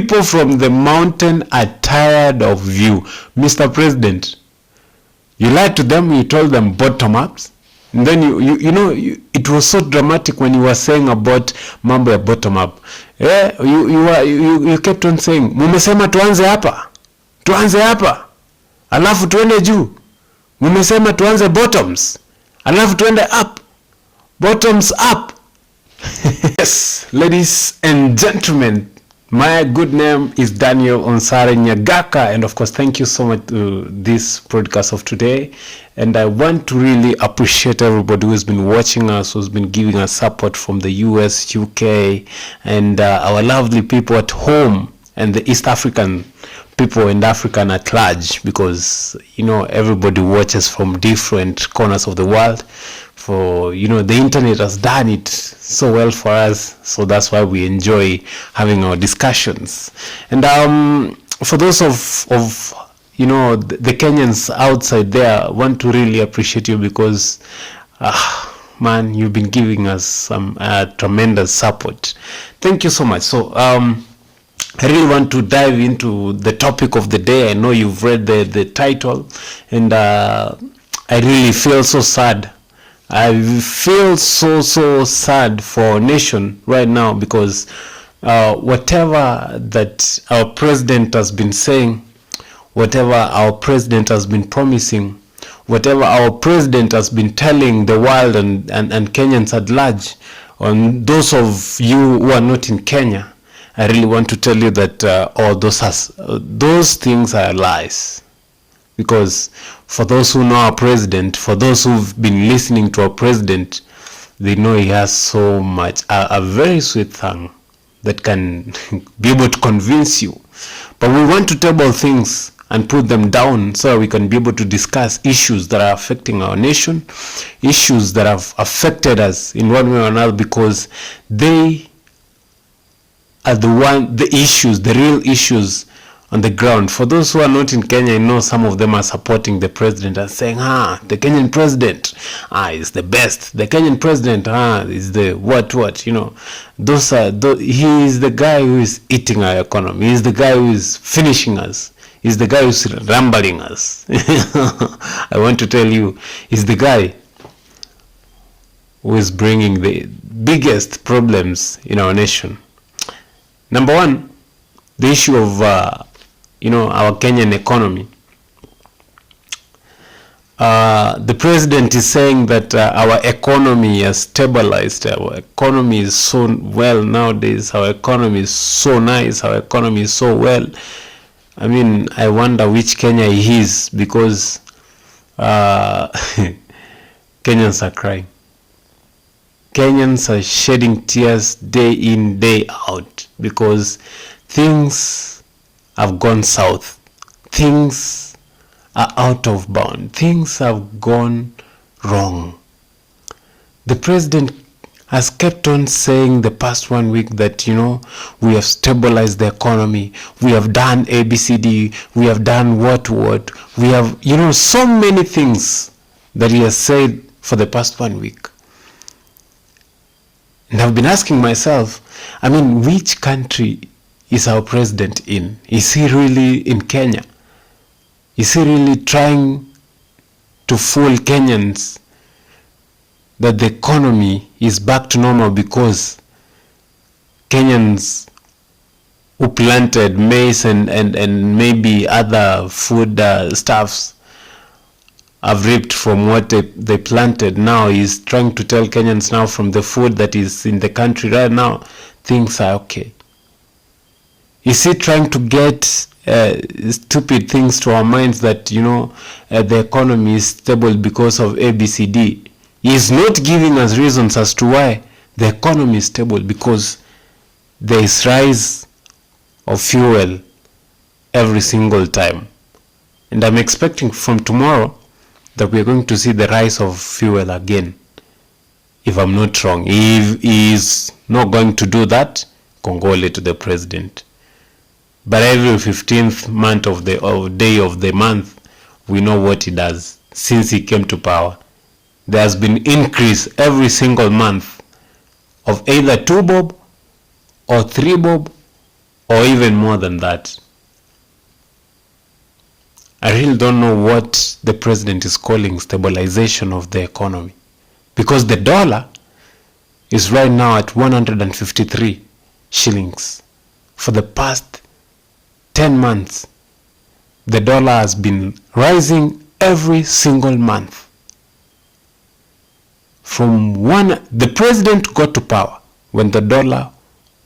people from the mountain are tired of you. Mr. President, you lied to them, you told them bottom ups. And then it was so dramatic when you were saying about mambo ya bottom up. You kept on saying, mumesema tuanze hapa, alafu tuende juu. Mumesema tuanze bottoms, alafu tuende up. Bottoms up. Yes, ladies and gentlemen, my good name is Daniel Onsare Nyagaka, and of course thank you so much to this podcast of today. And I want to really appreciate everybody who's been watching us, who's been giving us support from the US, UK, and our lovely people at home, and the East African people and African at large, because everybody watches from different corners of the world. For the internet has done it so well for us, so that's why we enjoy having our discussions. And for those of the Kenyans outside there, I want to really appreciate you, because man, you've been giving us some tremendous support. Thank you so much. So I really want to dive into the topic of the day. I know you've read the title, and I really feel so sad. I feel so sad for our nation right now, because whatever that our president has been saying, whatever our president has been promising, whatever our president has been telling the world and Kenyans at large, on those of you who are not in Kenya, I really want to tell you that all those things are lies. Because for those who know our president, for those who've been listening to our president, they know he has so much, a very sweet tongue that can be able to convince you. But we want to table things and put them down so that we can be able to discuss issues that are affecting our nation, issues that have affected us in one way or another, because they are the real issues on the ground. For those who are not in Kenya, I know some of them are supporting the president and saying, the Kenyan president is the best. The Kenyan president is the what. He is the guy who is eating our economy. He is the guy who is finishing us. He's the guy who's rambling us. I want to tell you, he's the guy who is bringing the biggest problems in our nation. Number one, the issue of our Kenyan economy. The president is saying that our economy has stabilized. Our economy is so well nowadays. Our economy is so nice. Our economy is so well. I mean, I wonder which Kenya he is, because Kenyans are crying. Kenyans are shedding tears day in, day out, because things have gone south. Things are out of bound. Things have gone wrong. The president has kept on saying the past 1 week that, we have stabilized the economy. We have done ABCD. We have done what. We have, so many things that he has said for the past 1 week. And I've been asking myself, which country is our president in? Is he really in Kenya? Is he really trying to fool Kenyans that the economy is back to normal because Kenyans who planted maize and maybe other food stuffs have reaped from what they planted? Now he's trying to tell Kenyans now, from the food that is in the country right now, things are okay. Is he trying to get stupid things to our minds that, the economy is stable because of ABCD? He is not giving us reasons as to why the economy is stable, because there is rise of fuel every single time. And I'm expecting from tomorrow that we're going to see the rise of fuel again, if I'm not wrong. If he is not going to do that, Congole to the president. But every 15th month of the day of the month, we know what he does. Since he came to power, there has been increase every single month of either 2 bob or 3 bob or even more than that. I really don't know what the president is calling stabilization of the economy, because the dollar is right now at 153 shillings. For the past 10 months, the dollar has been rising every single month. The president got to power when the dollar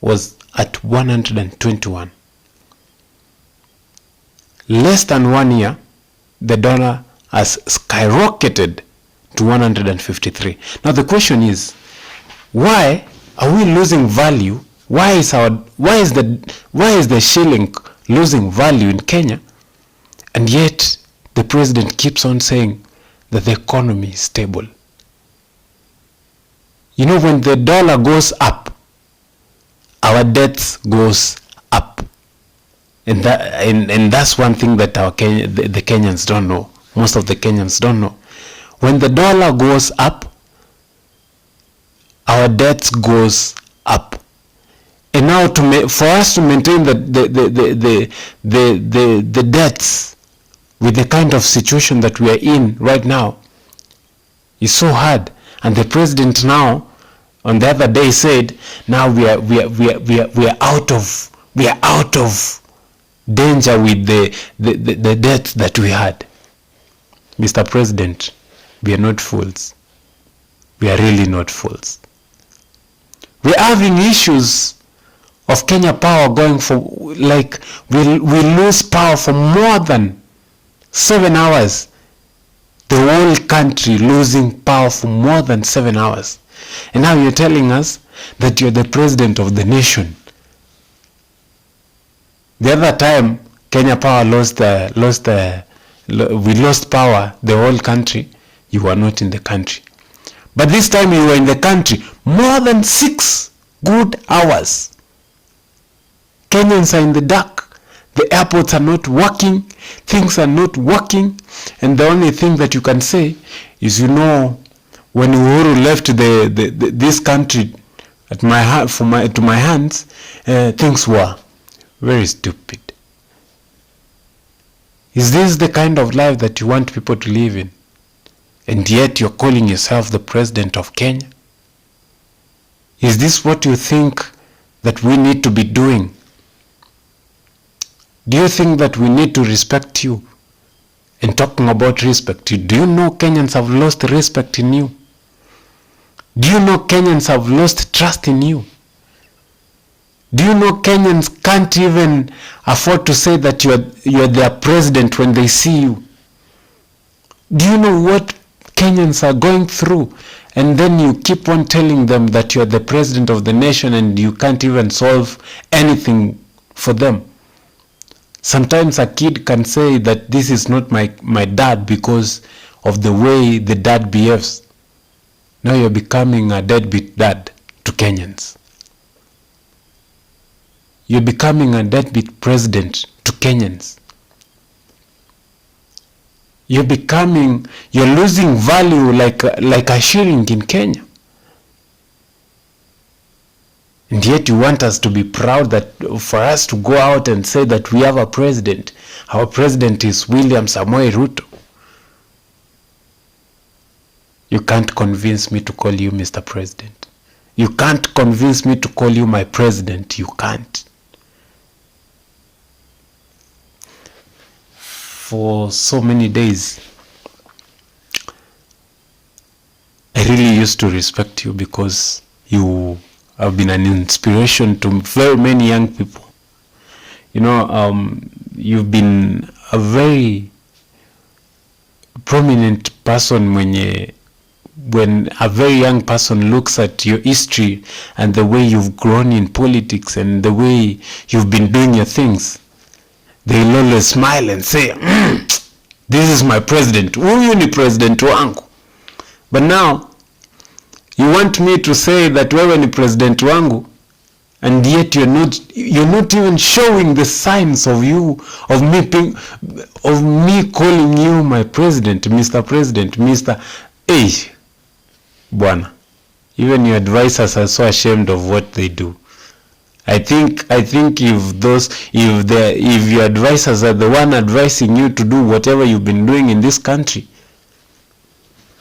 was at 121. Less than 1 year, the dollar has skyrocketed to 153. Now the question is, why are we losing value? Why is the shilling losing value in Kenya? And yet the president keeps on saying that the economy is stable. You know, when the dollar goes up, our debts goes up. And that's one thing that the Kenyans don't know. Most of the Kenyans don't know. When the dollar goes up, our debts goes up. And now for us to maintain the debts with the kind of situation that we are in right now is so hard. And the president now, on the other day, said, now we are out of danger with the debt that we had. Mr. President, we are not fools. We are really not fools. We are having issues of Kenya Power going for, like, we lose power for more than 7 hours. The whole country losing power for more than 7 hours. And now you're telling us that you're the president of the nation. The other time Kenya Power we lost power, the whole country, you were not in the country. But this time you were in the country more than 6 good hours. Kenyans are in the dark. The airports are not working. Things are not working. And the only thing that you can say is, you know, when Uhuru left this country to my hands, things were very stupid. Is this the kind of life that you want people to live in? And yet you're calling yourself the president of Kenya? Is this what you think that we need to be doing? Do you think that we need to respect you? And talking about respect, do you know Kenyans have lost respect in you? Do you know Kenyans have lost trust in you? Do you know Kenyans can't even afford to say that you're their president when they see you? Do you know what Kenyans are going through? And then you keep on telling them that you're the president of the nation and you can't even solve anything for them. Sometimes a kid can say that this is not my dad because of the way the dad behaves. Now you're becoming a deadbeat dad to Kenyans. You're becoming a deadbeat president to Kenyans. You're losing value like a shilling in Kenya. And yet you want us to be proud that for us to go out and say that we have a president. Our president is William Samoei Ruto. You can't convince me to call you Mr. President. You can't convince me to call you my president. You can't. For so many days, I really used to respect you because you have been an inspiration to very many young people. You know, you've been a very prominent person when a very young person looks at your history and the way you've grown in politics and the way you've been doing your things. They'll always smile and say, this is my president. Huyu ni president wangu. But now, you want me to say that wewe ni president wangu, and yet you're not even showing the signs of me calling you my president, Mr. President, Mr. Hey, Bwana. Even your advisors are so ashamed of what they do. I think if your advisors are the one advising you to do whatever you've been doing in this country,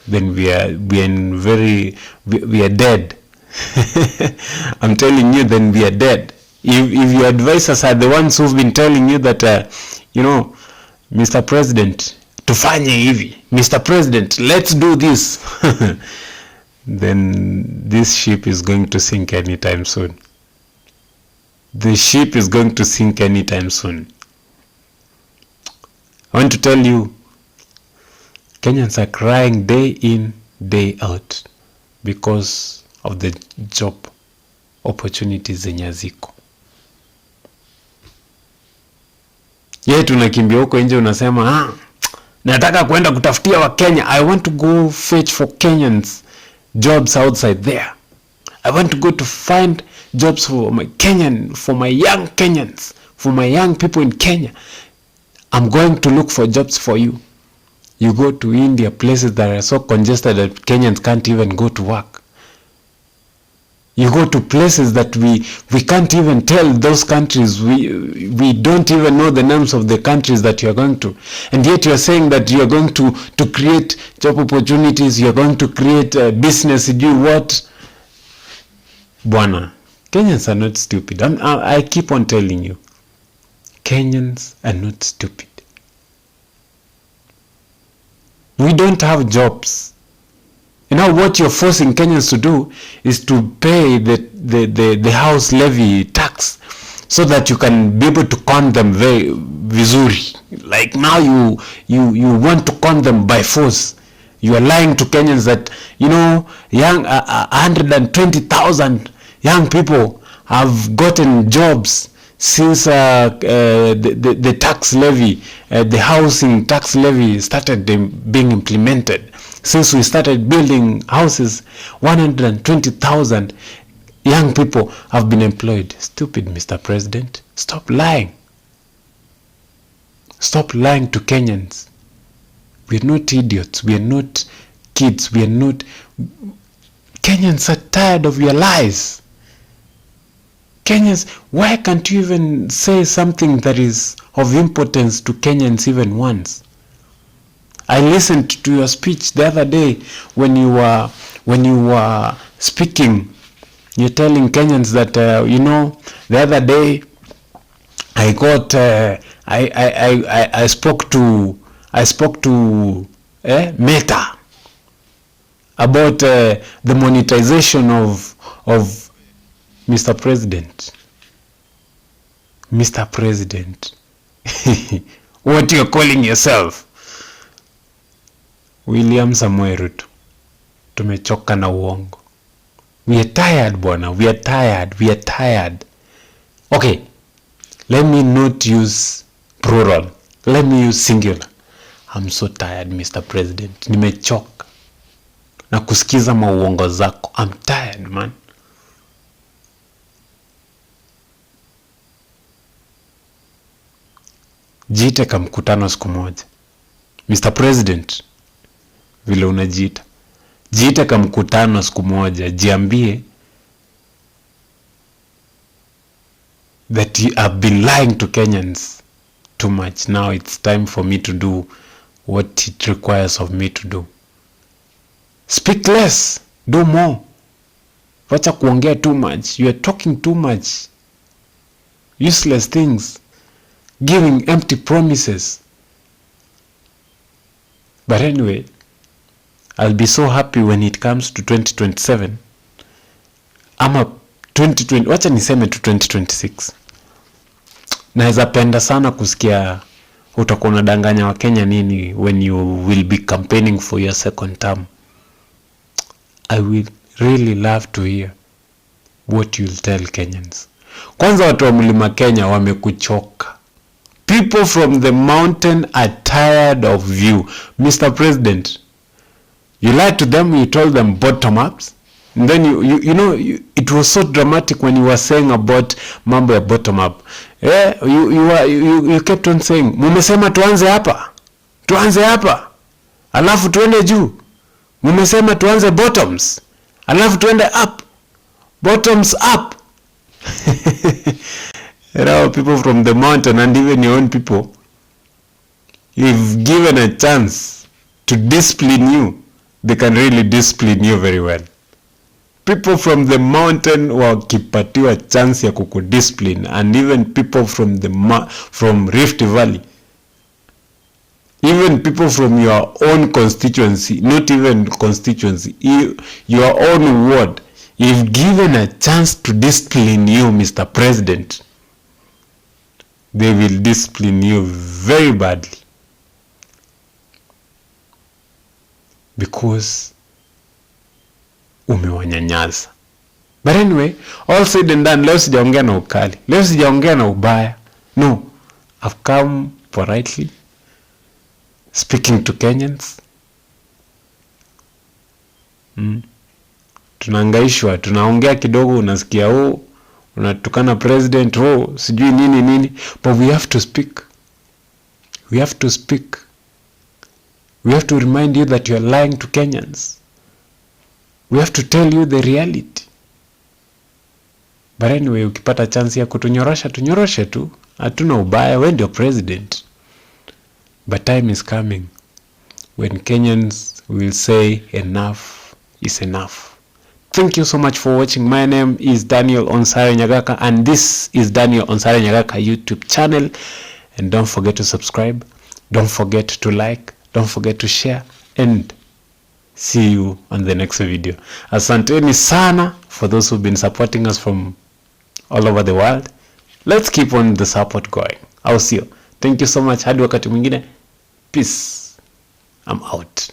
then we are dead. I'm telling you, then we are dead. If your advisors are the ones who've been telling you that Mr. President, tufanye hivi, Mr. President, let's do this, then this ship is going to sink anytime soon. The ship is going to sink anytime soon. I want to tell you, Kenyans are crying day in, day out because of the job opportunities zenye ziko. Yeye tunakimbia huko nje, unasema nataka kwenda kutafutia wa Kenya. I want to go fetch for Kenyans jobs outside there. I want to go to find jobs for my young Kenyans, for my young people in Kenya. I'm going to look for jobs for you. You go to India, places that are so congested that Kenyans can't even go to work. You go to places that we can't even tell those countries. We don't even know the names of the countries that you are going to. And yet you are saying that you are going to create job opportunities, you are going to create business, do what? Bwana, Kenyans are not stupid. I keep on telling you. Kenyans are not stupid. We don't have jobs. You know what you're forcing Kenyans to do is to pay the house levy tax so that you can be able to con them very vizuri. Like now you want to con them by force. You are lying to Kenyans that young 120,000 young people have gotten jobs since the tax levy, the housing tax levy started being implemented. Since we started building houses, 120,000 young people have been employed. Stupid, Mr. President. Stop lying. Stop lying to Kenyans. We are not idiots. We are not kids. We are not... Kenyans are tired of your lies. Kenyans, why can't you even say something that is of importance to Kenyans even once? I listened to your speech the other day when you were speaking. You're telling Kenyans that the other day I got I spoke to Meta about the monetization of Mr. President. Mr. President. What you're calling yourself? William Samoei Ruto. Tumechoka na uongo. We are tired, bwana. We are tired. Okay. Let me not use plural. Let me use singular. I'm so tired, Mr. President. Nimechoka na kusikiza mauongo zako. I'm tired, man. Jiite kama mkutano siku moja. Mr. President, vile unajiita. Jiite kama mkutano siku moja. Jiambie that you have been lying to Kenyans too much. Now it's time for me to do what it requires of me to do. Speak less. Do more. Wacha kuongea too much. You are talking too much. Useless things. Giving empty promises. But anyway, I'll be so happy when it comes to 2027. Ama 2020, wacha niseme to 2026. Naweza penda sana kusikia utakuwa unadanganya wa Kenya nini when you will be campaigning for your second term. I will really love to hear what you'll tell Kenyans. Kwanza watu wa Mlima Kenya wamekuchoka. People from the mountain are tired of you. Mr. President, you lied to them, you told them bottom-ups. And then it was so dramatic when you were saying about mambo ya bottom-up. You kept on saying, mumesema tuanze hapa. Alafu tuende juu. Mumesema tuanze bottoms. Alafu tuende up. Bottoms up. People from the mountain and even your own people, if given a chance to discipline you, they can really discipline you very well. People from the mountain wakipatiwa chance ya kukudiscipline, and even people from Rift Valley, even people from your own constituency, not even constituency, your own ward, if given a chance to discipline you, Mr. President, they will discipline you very badly, because umewanyanyaza. But anyway, all said and done, leo sijaongea na ukali, leo sijaongea na ubaya. No, I've come politely, speaking to Kenyans. Tunaangaishwa, tunaongea kidogo, unasikia unatukana president, sijui nini, but we have to speak. We have to speak. We have to remind you that you are lying to Kenyans. We have to tell you the reality. But anyway, ukipata chance ya kutunyorosha, tunyoroshe tu. Hatuna ubaya, wewe ndio president. But time is coming when Kenyans will say enough is enough. Thank you so much for watching. My name is Daniel Onsare Nyagaka, and this is Daniel Onsare Nyagaka YouTube channel. And don't forget to subscribe. Don't forget to like. Don't forget to share. And see you on the next video. Asanteni sana for those who've been supporting us from all over the world. Let's keep on the support going. I'll see you. Thank you so much. Hadi wakati mwingine. Peace. I'm out.